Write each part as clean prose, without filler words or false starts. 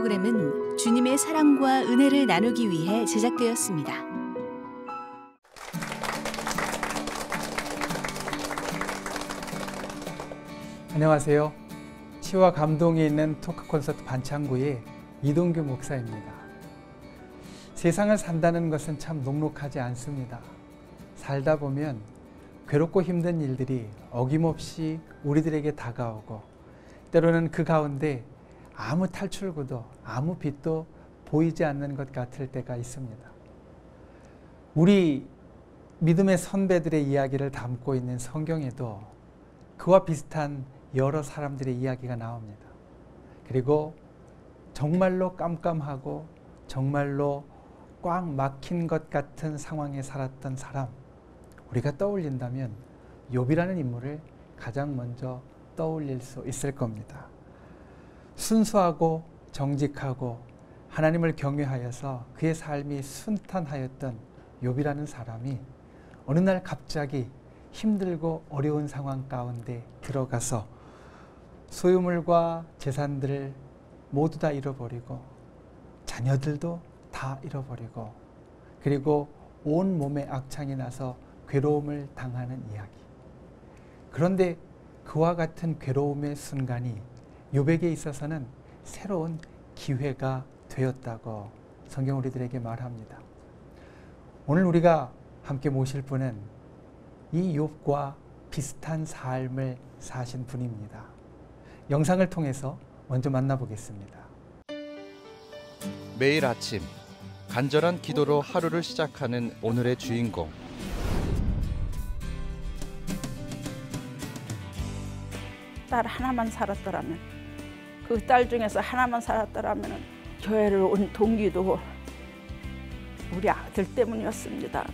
프로그램은 주님의 사랑과 은혜를 나누기 위해 제작되었습니다. 안녕하세요. 치유와 감동이 있는 토크 콘서트 반창고의 이동규 목사입니다. 세상을 산다는 것은 참 녹록하지 않습니다. 살다 보면 괴롭고 힘든 일들이 어김없이 우리들에게 다가오고 때로는 그 가운데 아무 탈출구도 아무 빛도 보이지 않는 것 같을 때가 있습니다. 우리 믿음의 선배들의 이야기를 담고 있는 성경에도 그와 비슷한 여러 사람들의 이야기가 나옵니다. 그리고 정말로 깜깜하고 정말로 꽉 막힌 것 같은 상황에 살았던 사람, 우리가 떠올린다면 욥이라는 인물을 가장 먼저 떠올릴 수 있을 겁니다. 순수하고 정직하고 하나님을 경외하여서 그의 삶이 순탄하였던 욥이라는 사람이 어느 날 갑자기 힘들고 어려운 상황 가운데 들어가서 소유물과 재산들을 모두 다 잃어버리고 자녀들도 다 잃어버리고 그리고 온 몸에 악창이 나서 괴로움을 당하는 이야기. 그런데 그와 같은 괴로움의 순간이 욥에게 있어서는 새로운 기회가 되었다고 성경 우리들에게 말합니다. 오늘 우리가 함께 모실 분은 이 욥과 비슷한 삶을 사신 분입니다. 영상을 통해서 먼저 만나보겠습니다. 매일 아침 간절한 기도로 하루를 시작하는 오늘의 주인공. 딸 하나만 살았더라면, 그 딸 중에서 하나만 살았더라면 교회를 온 동기도 우리 아들 때문이었습니다.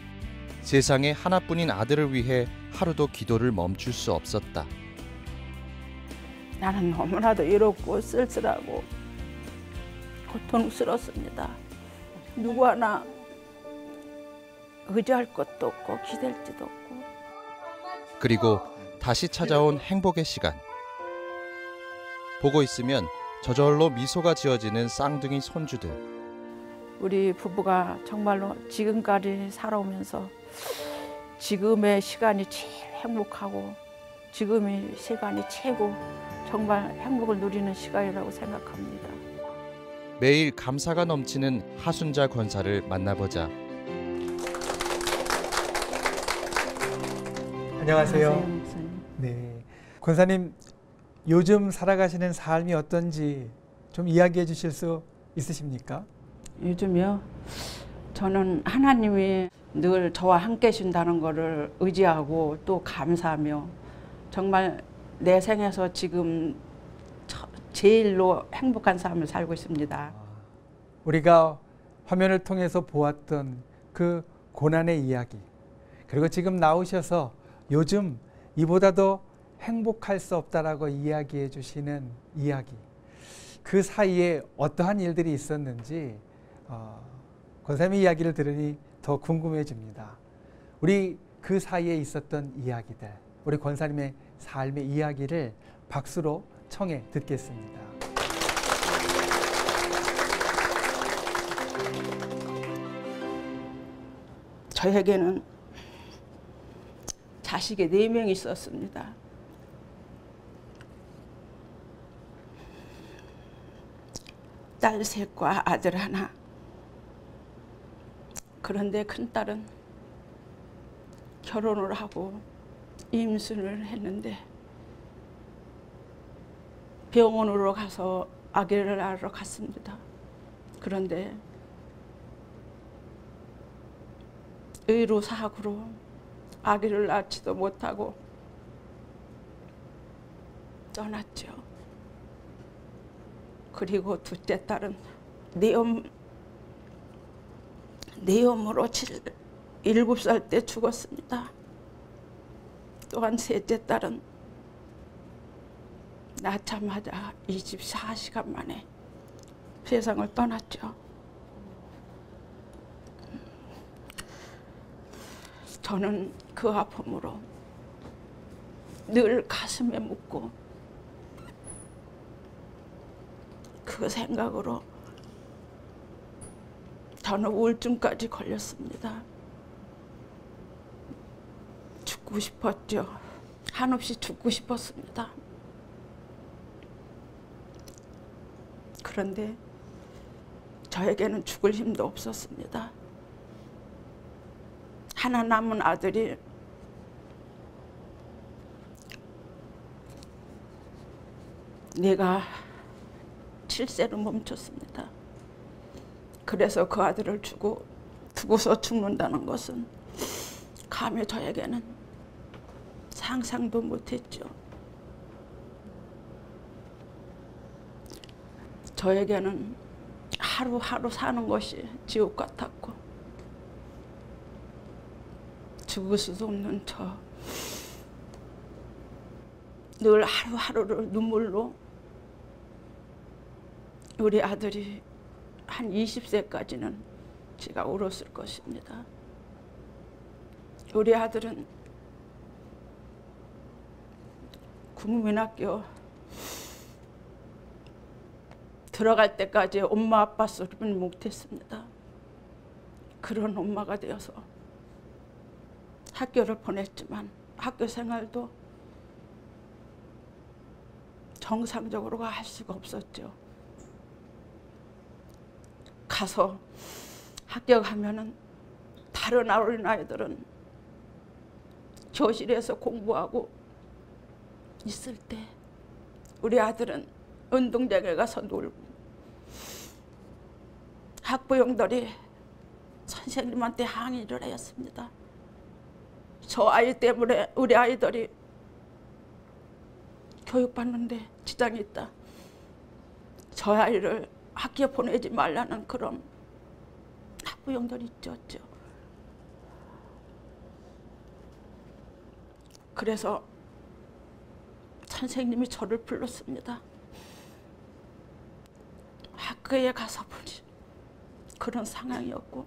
세상에 하나뿐인 아들을 위해 하루도 기도를 멈출 수 없었다. 나는 너무나도 외롭고 쓸쓸하고 고통스럽습니다. 누구 하나 의지할 것도 없고 기댈지도 없고. 그리고 다시 찾아온 행복의 시간. 보고 있으면 저절로 미소가 지어지는 쌍둥이 손주들. 우리 부부가 정말로 지금까지 살아오면서 지금의 시간이 제일 행복하고 지금의 시간이 최고 정말 행복을 누리는 시간이라고 생각합니다. 매일 감사가 넘치는 하순자 권사를 만나보자. 안녕하세요. 목사님. 네, 권사님 요즘 살아가시는 삶이 어떤지 좀 이야기해 주실 수 있으십니까? 요즘요? 저는 하나님이 늘 저와 함께 하신다는 것을 의지하고 또 감사하며 정말 내 생에서 지금 제일로 행복한 삶을 살고 있습니다. 우리가 화면을 통해서 보았던 그 고난의 이야기, 그리고 지금 나오셔서 요즘 이보다도 행복할 수 없다라고 이야기해 주시는 이야기, 그 사이에 어떠한 일들이 있었는지 권사님의 이야기를 들으니 더 궁금해집니다. 우리 그 사이에 있었던 이야기들, 우리 권사님의 삶의 이야기를 박수로 청해 듣겠습니다. 저에게는 자식이 4명이 있었습니다. 딸 셋과 아들 하나. 그런데 큰딸은 결혼을 하고 임신을 했는데 병원으로 가서 아기를 낳으러 갔습니다. 그런데 의료사고로 아기를 낳지도 못하고 떠났죠. 그리고 둘째 딸은 뇌염으로 7살 때 죽었습니다. 또한 셋째 딸은 낳자마자 24시간 만에 세상을 떠났죠. 저는 그 아픔으로 늘 가슴에 묻고 그 생각으로 저는 우울증까지 걸렸습니다. 죽고 싶었죠. 한없이 죽고 싶었습니다. 그런데 저에게는 죽을 힘도 없었습니다. 하나 남은 아들이 내가 7세로 멈췄습니다. 그래서 그 아들을 두고서 죽는다는 것은 감히 저에게는 상상도 못했죠. 저에게는 하루하루 사는 것이 지옥 같았고 죽을 수도 없는 저 늘 하루하루를 눈물로 우리 아들이 한 20세까지는 제가 울었을 것입니다. 우리 아들은 국민학교 들어갈 때까지 엄마 아빠 소리는 못했습니다. 그런 엄마가 되어서 학교를 보냈지만 학교 생활도 정상적으로 할 수가 없었죠. 가서 학교 가면은 다른 어린아이들은 교실에서 공부하고 있을 때 우리 아들은 운동장에 가서 놀고 학부형들이 선생님한테 항의를 했습니다. 저 아이 때문에 우리 아이들이 교육받는데 지장이 있다. 저 아이를 학교에 보내지 말라는 그런 학부형들이 있었죠. 그래서 선생님이 저를 불렀습니다. 학교에 가서 보니 그런 상황이었고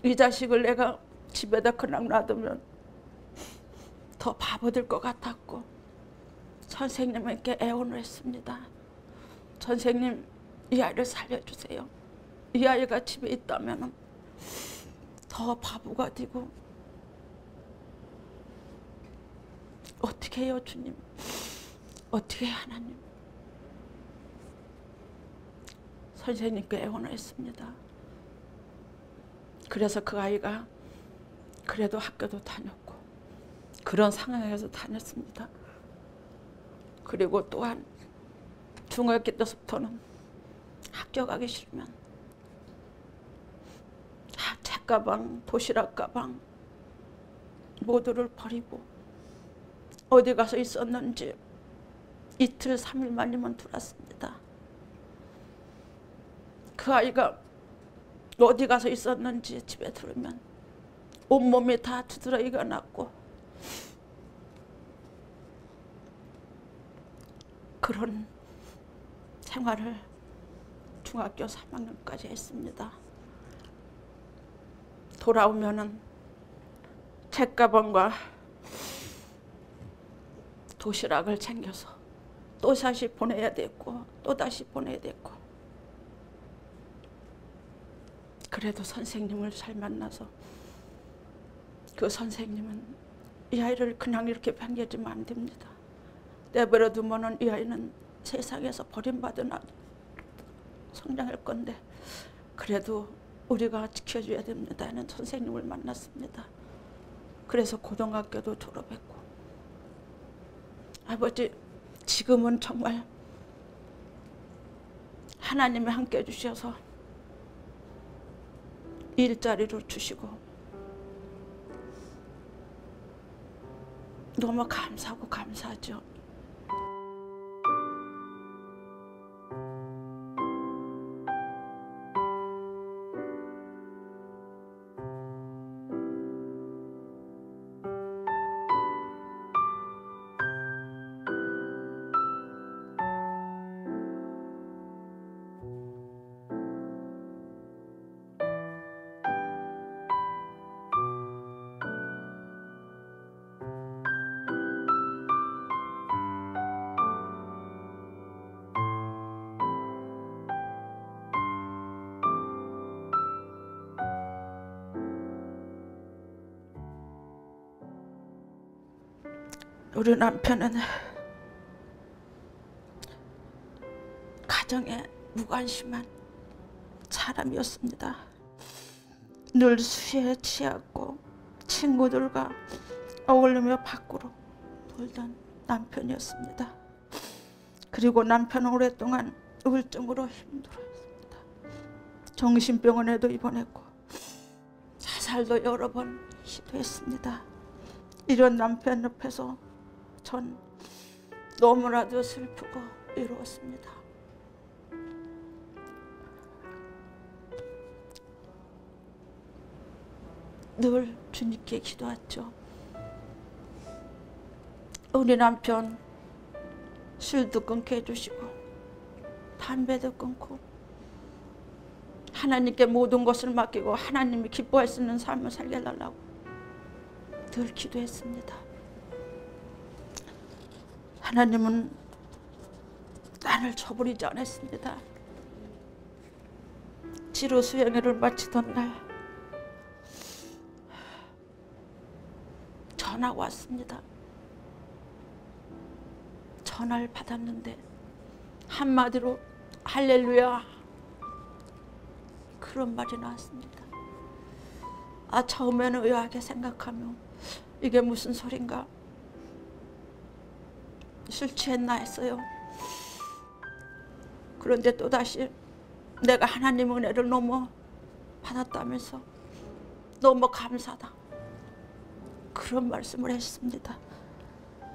이 자식을 내가 집에다 그냥 놔두면 더 바보 될 것 같았고 선생님에게 애원을 했습니다. 선생님, 이 아이를 살려주세요. 이 아이가 집에 있다면 더 바보가 되고 어떻게 해요 주님? 어떻게 해요 하나님? 선생님께 애원을 했습니다. 그래서 그 아이가 그래도 학교도 다녔고 그런 상황에서 다녔습니다. 그리고 또한 중학교 때부터는 학교 가기 싫으면 책가방, 도시락 가방 모두를 버리고 어디 가서 있었는지 이틀, 3일 만이면 들어왔습니다. 그 아이가 어디 가서 있었는지 집에 들으면 온몸이 다 두드러기가 났고 그런 생활을 중학교 3학년까지 했습니다. 돌아오면은 책가방과 도시락을 챙겨서 또 다시 보내야 됐고 또 다시 보내야 됐고 그래도 선생님을 잘 만나서 그 선생님은 이 아이를 그냥 이렇게 반겨주면 안 됩니다. 내버려 두면은 이 아이는 세상에서 버림받은 아이 성장할 건데 그래도 우리가 지켜줘야 됩니다 하는 선생님을 만났습니다. 그래서 고등학교도 졸업했고 아버지 지금은 정말 하나님이 함께 해주셔서 일자리를 주시고 너무 감사하고 감사하죠. 우리 남편은 가정에 무관심한 사람이었습니다. 늘 술에 취하고 친구들과 어울리며 밖으로 돌던 남편이었습니다. 그리고 남편은 오랫동안 우울증으로 힘들어했습니다. 정신병원에도 입원했고 자살도 여러 번 시도했습니다. 이런 남편 옆에서 전 너무나도 슬프고 외로웠습니다. 늘 주님께 기도했죠. 우리 남편 술도 끊게 해주시고 담배도 끊고 하나님께 모든 것을 맡기고 하나님이 기뻐할 수 있는 삶을 살게 해달라고 늘 기도했습니다. 하나님은 나를 저버리지 않았습니다. 치료 수행회를 마치던 날 전화가 왔습니다. 전화를 받았는데 한마디로 할렐루야 그런 말이 나왔습니다. 처음에는 의아하게 생각하며 이게 무슨 소린가, 술 취했나 했어요. 그런데 또다시 내가 하나님 은혜를 너무 받았다면서 너무 감사하다 그런 말씀을 했습니다.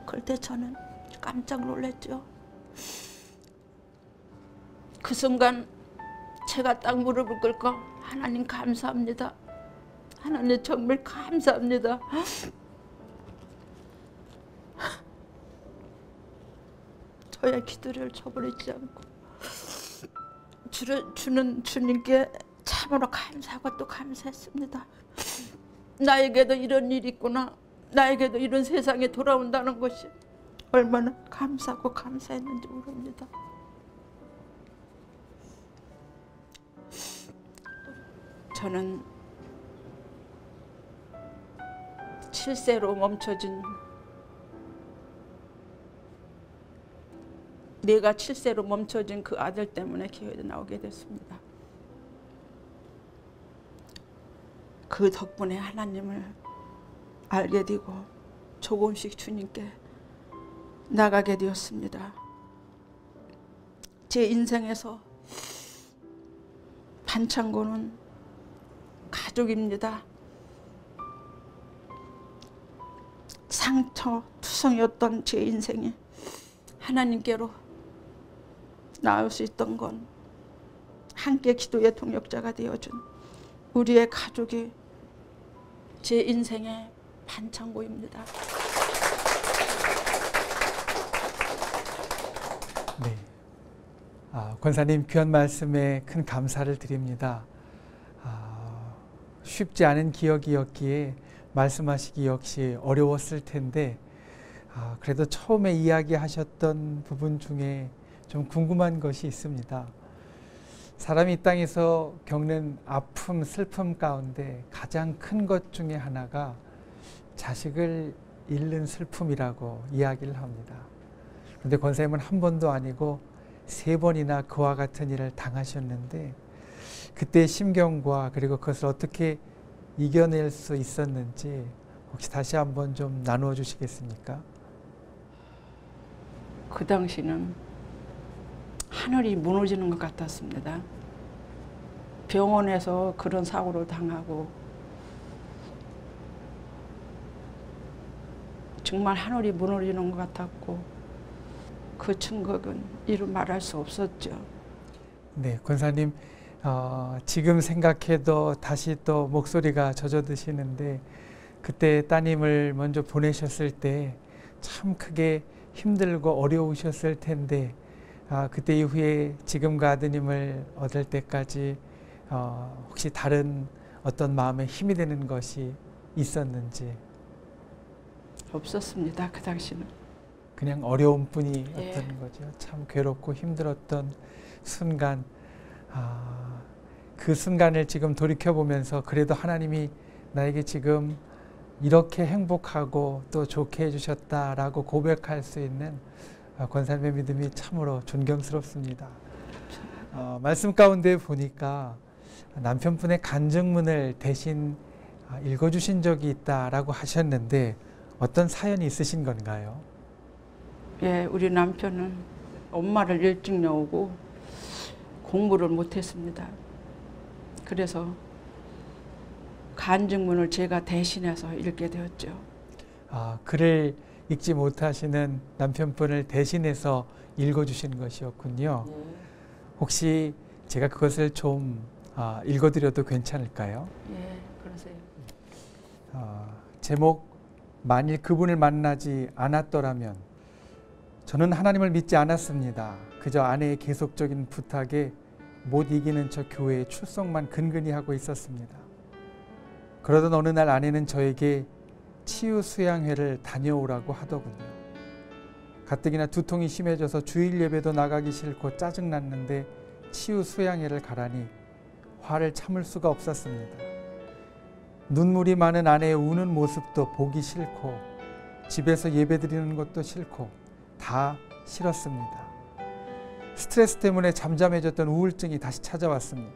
그럴 때 저는 깜짝 놀랐죠. 그 순간 제가 딱 무릎을 꿇고 하나님 감사합니다. 하나님 정말 감사합니다. 저의 기도를 저버리지 않고 주는 주님께 참으로 감사하고 또 감사했습니다. 나에게도 이런 일이 있구나, 나에게도 이런 세상에 돌아온다는 것이 얼마나 감사하고 감사했는지 모릅니다. 저는 7세로 멈춰진, 내가 7세로 멈춰진 그 아들 때문에 교회에 나오게 됐습니다. 그 덕분에 하나님을 알게 되고 조금씩 주님께 나가게 되었습니다. 제 인생에서 반창고는 가족입니다. 상처투성이었던 제 인생에 하나님께로 나올 수 있던 건 함께 기도의 동역자가 되어준 우리의 가족이 제 인생의 반창고입니다. 네, 권사님 귀한 말씀에 큰 감사를 드립니다. 쉽지 않은 기억이었기에 말씀하시기 역시 어려웠을 텐데 그래도 처음에 이야기하셨던 부분 중에 좀 궁금한 것이 있습니다. 사람이 이 땅에서 겪는 아픔, 슬픔 가운데 가장 큰 것 중에 하나가 자식을 잃는 슬픔이라고 이야기를 합니다. 그런데 권사님은 한 번도 아니고 3번이나 그와 같은 일을 당하셨는데 그때의 심경과 그리고 그것을 어떻게 이겨낼 수 있었는지 혹시 다시 한번 좀 나누어 주시겠습니까? 그 당시는 하늘이 무너지는 것 같았습니다. 병원에서 그런 사고를 당하고 정말 하늘이 무너지는 것 같았고 그 충격은 이루 말할 수 없었죠. 네, 권사님 지금 생각해도 다시 또 목소리가 젖어드시는데 그때 따님을 먼저 보내셨을 때 참 크게 힘들고 어려우셨을 텐데 그때 이후에 지금과 아드님을 얻을 때까지 혹시 다른 어떤 마음에 힘이 되는 것이 있었는지? 없었습니다. 그 당시는. 그냥 어려움뿐이었던 거죠. 참 괴롭고 힘들었던 순간. 그 순간을 지금 돌이켜보면서 그래도 하나님이 나에게 지금 이렇게 행복하고 또 좋게 해주셨다라고 고백할 수 있는 권사님의 믿음이 참으로 존경스럽습니다. 말씀 가운데 보니까 남편분의 간증문을 대신 읽어주신 적이 있다라고 하셨는데 어떤 사연이 있으신 건가요? 예, 우리 남편은 엄마를 일찍 낳고 공부를 못했습니다. 그래서 간증문을 제가 대신해서 읽게 되었죠. 글을 읽지 못하시는 남편분을 대신해서 읽어주신 것이었군요. 네. 혹시 제가 그것을 좀 읽어드려도 괜찮을까요? 예, 그러세요. 제목, 만일 그분을 만나지 않았더라면. 저는 하나님을 믿지 않았습니다. 그저 아내의 계속적인 부탁에 못 이기는 저 교회에 출석만 근근히 하고 있었습니다. 그러던 어느 날 아내는 저에게 치유 수양회를 다녀오라고 하더군요. 가뜩이나 두통이 심해져서 주일 예배도 나가기 싫고 짜증났는데 치유 수양회를 가라니 화를 참을 수가 없었습니다. 눈물이 많은 아내의 우는 모습도 보기 싫고 집에서 예배드리는 것도 싫고 다 싫었습니다. 스트레스 때문에 잠잠해졌던 우울증이 다시 찾아왔습니다.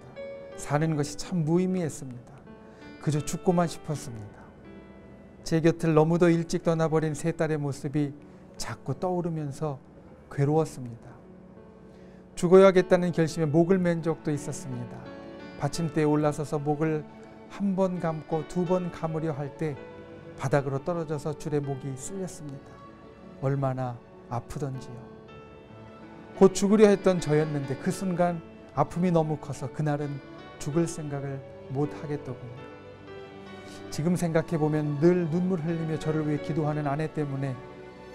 사는 것이 참 무의미했습니다. 그저 죽고만 싶었습니다. 제 곁을 너무도 일찍 떠나버린 세 딸의 모습이 자꾸 떠오르면서 괴로웠습니다. 죽어야겠다는 결심에 목을 맨 적도 있었습니다. 받침대에 올라서서 목을 한 번 감고 두 번 감으려 할 때 바닥으로 떨어져서 줄에 목이 쓸렸습니다. 얼마나 아프던지요. 곧 죽으려 했던 저였는데 그 순간 아픔이 너무 커서 그날은 죽을 생각을 못 하겠더군요. 지금 생각해보면 늘 눈물 흘리며 저를 위해 기도하는 아내 때문에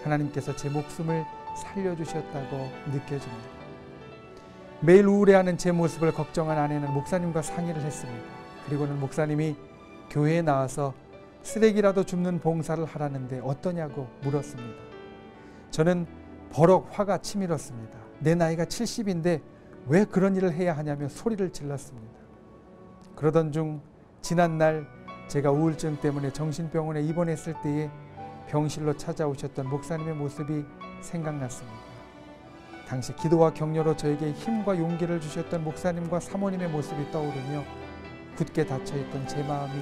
하나님께서 제 목숨을 살려주셨다고 느껴집니다. 매일 우울해하는 제 모습을 걱정한 아내는 목사님과 상의를 했습니다. 그리고는 목사님이 교회에 나와서 쓰레기라도 줍는 봉사를 하라는데 어떠냐고 물었습니다. 저는 버럭 화가 치밀었습니다. 내 나이가 70인데 왜 그런 일을 해야 하냐며 소리를 질렀습니다. 그러던 중 지난날 제가 우울증 때문에 정신병원에 입원했을 때에 병실로 찾아오셨던 목사님의 모습이 생각났습니다. 당시 기도와 격려로 저에게 힘과 용기를 주셨던 목사님과 사모님의 모습이 떠오르며 굳게 닫혀있던 제 마음이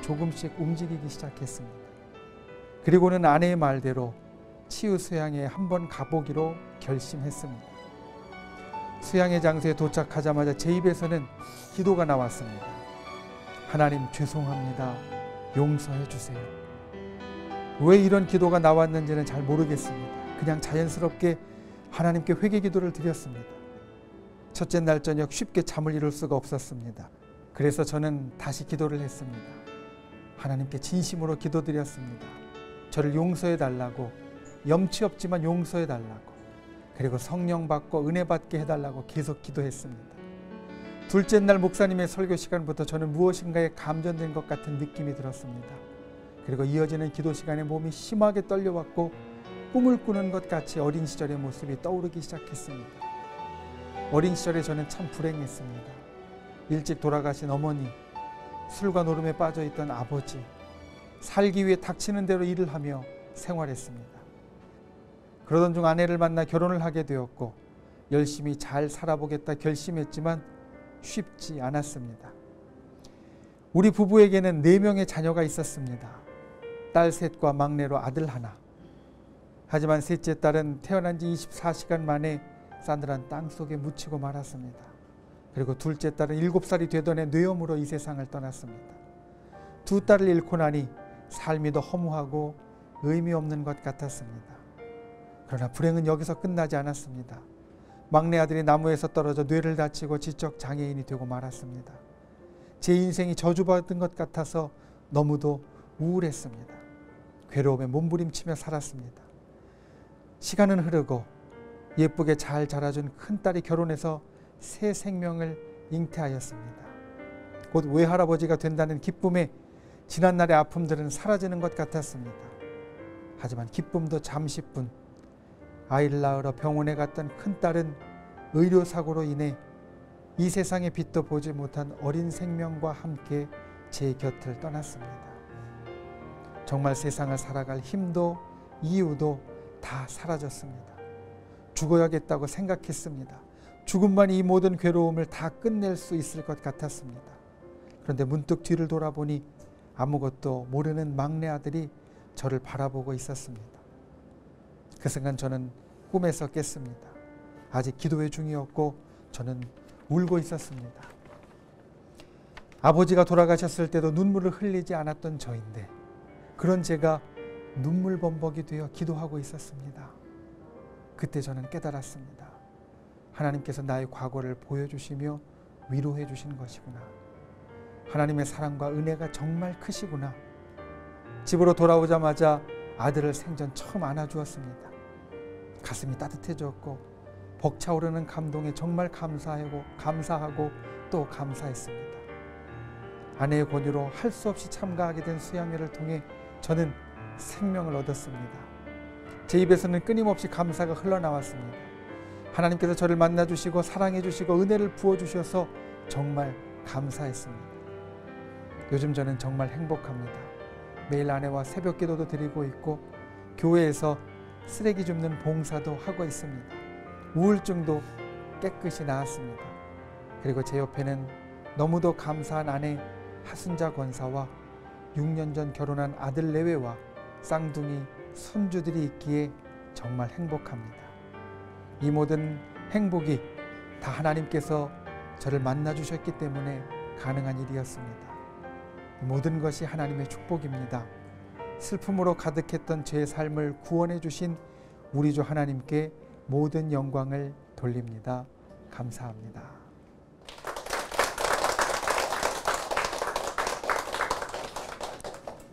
조금씩 움직이기 시작했습니다. 그리고는 아내의 말대로 치유 수양에 한번 가보기로 결심했습니다. 수양의 장소에 도착하자마자 제 입에서는 기도가 나왔습니다. 하나님 죄송합니다. 용서해 주세요. 왜 이런 기도가 나왔는지는 잘 모르겠습니다. 그냥 자연스럽게 하나님께 회개 기도를 드렸습니다. 첫째 날 저녁 쉽게 잠을 이룰 수가 없었습니다. 그래서 저는 다시 기도를 했습니다. 하나님께 진심으로 기도드렸습니다. 저를 용서해 달라고, 염치 없지만 용서해 달라고, 그리고 성령 받고 은혜 받게 해달라고 계속 기도했습니다. 둘째 날 목사님의 설교 시간부터 저는 무엇인가에 감전된 것 같은 느낌이 들었습니다. 그리고 이어지는 기도 시간에 몸이 심하게 떨려왔고 꿈을 꾸는 것 같이 어린 시절의 모습이 떠오르기 시작했습니다. 어린 시절에 저는 참 불행했습니다. 일찍 돌아가신 어머니, 술과 노름에 빠져있던 아버지, 살기 위해 닥치는 대로 일을 하며 생활했습니다. 그러던 중 아내를 만나 결혼을 하게 되었고 열심히 잘 살아보겠다 결심했지만 쉽지 않았습니다. 우리 부부에게는 4명의 자녀가 있었습니다. 딸 셋과 막내로 아들 하나. 하지만 셋째 딸은 태어난 지 24시간 만에 싸늘한 땅속에 묻히고 말았습니다. 그리고 둘째 딸은 7살이 되던 해 뇌염으로 이 세상을 떠났습니다. 두 딸을 잃고 나니 삶이 더 허무하고 의미 없는 것 같았습니다. 그러나 불행은 여기서 끝나지 않았습니다. 막내 아들이 나무에서 떨어져 뇌를 다치고 지적 장애인이 되고 말았습니다. 제 인생이 저주받은 것 같아서 너무도 우울했습니다. 괴로움에 몸부림치며 살았습니다. 시간은 흐르고 예쁘게 잘 자라준 큰딸이 결혼해서 새 생명을 잉태하였습니다. 곧 외할아버지가 된다는 기쁨에 지난날의 아픔들은 사라지는 것 같았습니다. 하지만 기쁨도 잠시뿐. 아이를 낳으러 병원에 갔던 큰딸은 의료사고로 인해 이 세상의 빛도 보지 못한 어린 생명과 함께 제 곁을 떠났습니다. 정말 세상을 살아갈 힘도 이유도 다 사라졌습니다. 죽어야겠다고 생각했습니다. 죽음만이 이 모든 괴로움을 다 끝낼 수 있을 것 같았습니다. 그런데 문득 뒤를 돌아보니 아무것도 모르는 막내 아들이 저를 바라보고 있었습니다. 그 순간 저는 꿈에서 깼습니다. 아직 기도회 중이었고 저는 울고 있었습니다. 아버지가 돌아가셨을 때도 눈물을 흘리지 않았던 저인데 그런 제가 눈물 범벅이 되어 기도하고 있었습니다. 그때 저는 깨달았습니다. 하나님께서 나의 과거를 보여주시며 위로해 주신 것이구나. 하나님의 사랑과 은혜가 정말 크시구나. 집으로 돌아오자마자 아들을 생전 처음 안아주었습니다. 가슴이 따뜻해졌고 벅차오르는 감동에 정말 감사하고 또 감사했습니다. 아내의 권유로 할 수 없이 참가하게 된 수양회를 통해 저는 생명을 얻었습니다. 제 입에서는 끊임없이 감사가 흘러나왔습니다. 하나님께서 저를 만나주시고 사랑해주시고 은혜를 부어주셔서 정말 감사했습니다. 요즘 저는 정말 행복합니다. 매일 아내와 새벽 기도도 드리고 있고 교회에서 쓰레기 줍는 봉사도 하고 있습니다. 우울증도 깨끗이 나았습니다. 그리고 제 옆에는 너무도 감사한 아내 하순자 권사와 6년 전 결혼한 아들 내외와 쌍둥이 손주들이 있기에 정말 행복합니다. 이 모든 행복이 다 하나님께서 저를 만나주셨기 때문에 가능한 일이었습니다. 모든 것이 하나님의 축복입니다. 슬픔으로 가득했던 제 삶을 구원해 주신 우리 주 하나님께 모든 영광을 돌립니다. 감사합니다.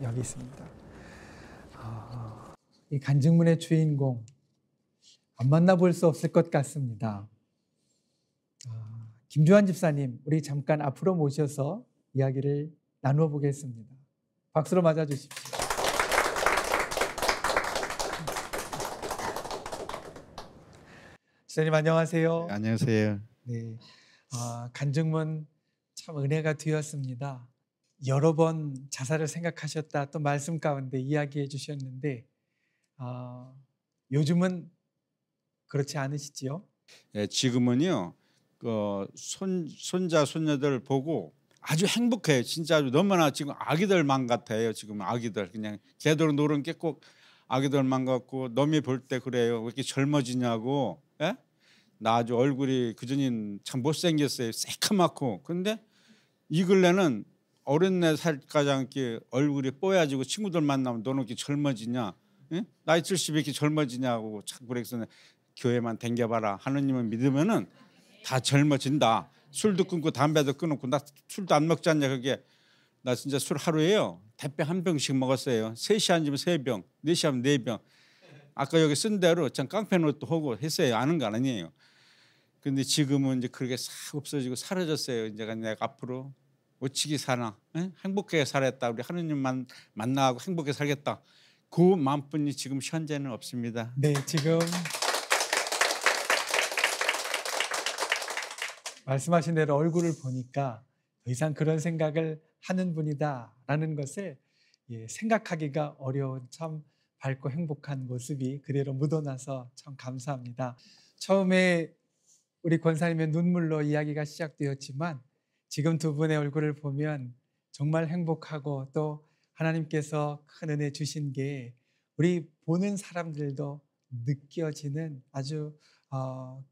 여기 있습니다. 이 간증문의 주인공 안 만나볼 수 없을 것 같습니다. 김주환 집사님, 우리 잠깐 앞으로 모셔서 이야기를 나누어 보겠습니다. 박수로 맞아 주십시오. 집사님 안녕하세요. 네, 안녕하세요. 네, 간증문 참 은혜가 되었습니다. 여러 번 자살을 생각하셨다 또 말씀 가운데 이야기해 주셨는데 요즘은 그렇지 않으시지요? 네, 지금은요 손자 손녀들 보고 아주 행복해요. 진짜 아주 너무나 지금 아기들만 같아요. 지금 아기들 그냥 개들 노는 게 꼭 아기들만 같고 너미 볼 때 그래요. 왜 이렇게 젊어지냐고. 예? 나 아주 얼굴이 그전엔 참 못생겼어요. 새카맣고. 근데 이 근래는 어린 살까지 않게 얼굴이 뽀야지고 친구들 만나면 너는 이렇게 젊어지냐? 예? 나이 70에 이렇게 젊어지냐고 자꾸 그래서 교회만 댕겨봐라. 하느님을 믿으면은 다 젊어진다. 술도 끊고 담배도 끊고 나 술도 안 먹지 않냐 그게. 나 진짜 술 하루에요. 대병 한 병씩 먹었어요. 3시 앉으면 3병, 4시 하면 4병. 아까 여기 쓴 대로 전 깡패 노릇도 하고 했어요. 아는 거 아니에요. 근데 지금은 이제 그렇게 싹 없어지고 사라졌어요. 이제가 내가 앞으로 어찌기 사나 에? 행복하게 살았다. 우리 하느님만 만나고 행복하게 살겠다. 그 마음뿐이 지금 현재는 없습니다. 네, 지금 말씀하신 대로 얼굴을 보니까 더 이상 그런 생각을 하는 분이다라는 것을 생각하기가 어려운 참 밝고 행복한 모습이 그대로 묻어나서 참 감사합니다. 처음에 우리 권사님의 눈물로 이야기가 시작되었지만 지금 두 분의 얼굴을 보면 정말 행복하고 또 하나님께서 큰 은혜 주신 게 우리 보는 사람들도 느껴지는 아주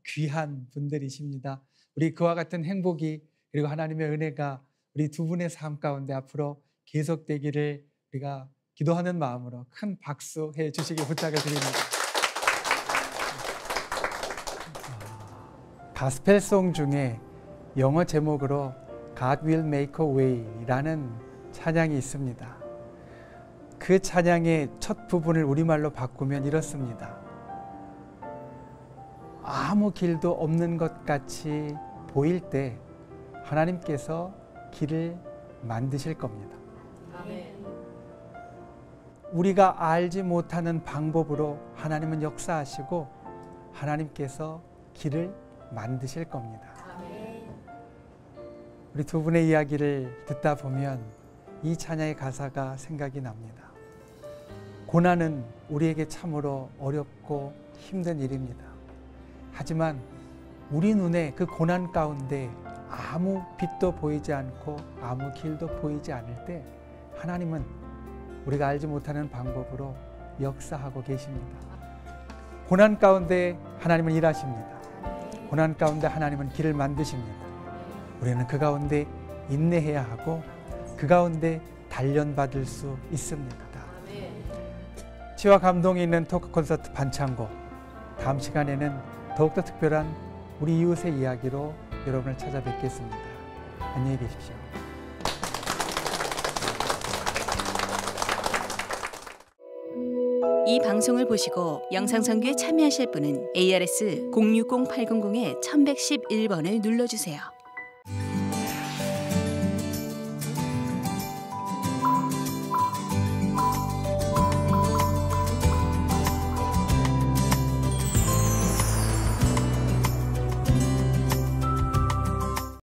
귀한 분들이십니다. 우리 그와 같은 행복이 그리고 하나님의 은혜가 우리 두 분의 삶 가운데 앞으로 계속되기를 우리가 기도하는 마음으로 큰 박수해 주시기 부탁을 드립니다. 가스펠송 중에 영어 제목으로 God will make a way라는 찬양이 있습니다. 그 찬양의 첫 부분을 우리말로 바꾸면 이렇습니다. 아무 길도 없는 것 같이 보일 때 하나님께서 길을 만드실 겁니다. 아멘. 우리가 알지 못하는 방법으로 하나님은 역사하시고 하나님께서 길을 만드실 겁니다. 아멘. 우리 두 분의 이야기를 듣다 보면 이 찬양의 가사가 생각이 납니다. 고난은 우리에게 참으로 어렵고 힘든 일입니다. 하지만 우리 눈에 그 고난 가운데 아무 빛도 보이지 않고 아무 길도 보이지 않을 때 하나님은 우리가 알지 못하는 방법으로 역사하고 계십니다. 고난 가운데 하나님은 일하십니다. 고난 가운데 하나님은 길을 만드십니다. 우리는 그 가운데 인내해야 하고 그 가운데 단련받을 수 있습니다. 치유와 감동이 있는 토크 콘서트 반창고, 다음 시간에는 더욱더 특별한 우리 이웃의 이야기로 여러분을 찾아뵙겠습니다. 안녕히 계십시오. 이 방송을 보시고 영상 선교에 참여하실 분은 ARS 060-800-1111번을 눌러주세요.